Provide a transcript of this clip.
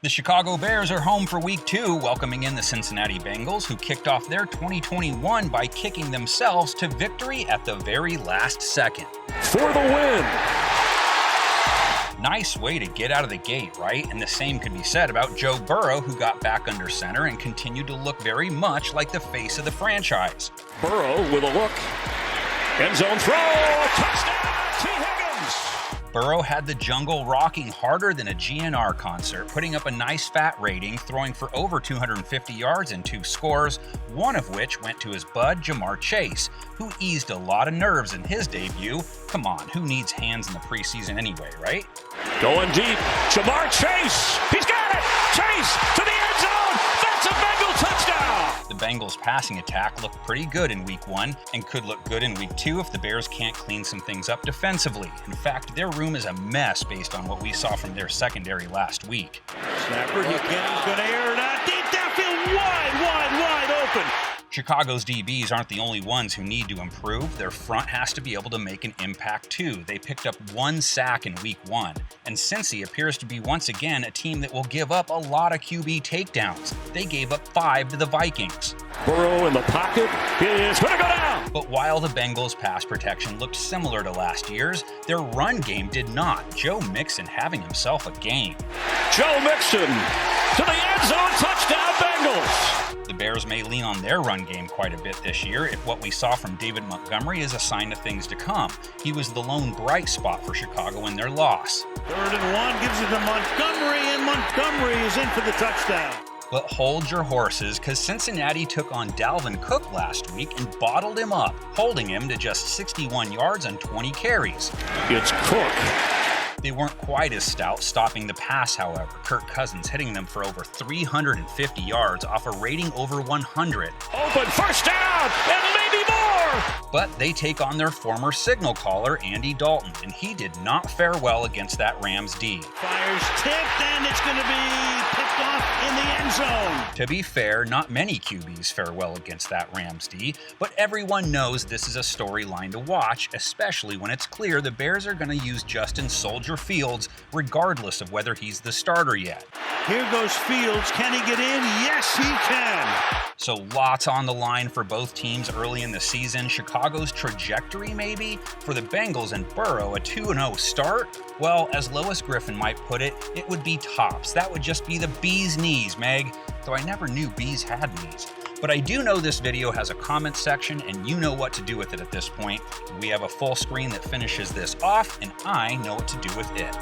The Chicago Bears are home for Week 2, welcoming in the Cincinnati Bengals, who kicked off their 2021 by kicking themselves to victory at the very last second. For the win! Nice way to get out of the gate, right? And the same could be said about Joe Burrow, who got back under center and continued to look very much like the face of the franchise. Burrow with a look. End zone throw! Touchdown! T. Higgins! Burrow had the jungle rocking harder than a GNR concert, putting up a nice fat rating, throwing for over 250 yards and 2 scores, one of which went to his bud Jamar Chase, who eased a lot of nerves in his debut. Come on, who needs hands in the preseason anyway, right? Going deep, Jamar Chase! He's got it! Chase to the end zone! That's a Bengal touchdown! The Bengals' passing attack looked pretty good in Week 1 and could look good in Week 2 if the Bears can't clean some things up defensively. In fact, their room is a mess based on what we saw from their secondary last week. Snapper, he's going to air it out deep downfield, wide open. Chicago's DBs aren't the only ones who need to improve. Their front has to be able to make an impact too. They picked up 1 sack in Week 1, and Cincy appears to be once again a team that will give up a lot of QB takedowns. They gave up 5 to the Vikings. Burrow in the pocket, it's going to go down! But while the Bengals' pass protection looked similar to last year's, their run game did not. Joe Mixon having himself a game. Joe Mixon to the end zone, touchdown Bengals! The Bears may lean on their run game quite a bit this year if what we saw from David Montgomery is a sign of things to come. He was the lone bright spot for Chicago in their loss. 3rd and 1 gives it to Montgomery, and Montgomery is in for the touchdown. But hold your horses, because Cincinnati took on Dalvin Cook last week and bottled him up, holding him to just 61 yards on 20 carries. It's Cook. They weren't quite as stout stopping the pass, however. Kirk Cousins hitting them for over 350 yards off a rating over 100. Open, first down, and maybe more! But they take on their former signal caller, Andy Dalton, and he did not fare well against that Rams D. Fires tipped, and it's going to be picked off in the end zone. To be fair, not many QBs fare well against that Rams D, but everyone knows this is a storyline to watch, especially when it's clear the Bears are going to use Justin Soldier Fields, regardless of whether he's the starter yet. Here goes Fields. Can he get in? Yes, he can. So lots on the line for both teams early in the season. Chicago's trajectory, maybe? For the Bengals and Burrow, a 2-0 start? Well, as Lois Griffin might put it, it would be tops. That would just be the bee's knees, Meg. Though I never knew bees had knees. But I do know this video has a comment section, and you know what to do with it at this point. We have a full screen that finishes this off, and I know what to do with it.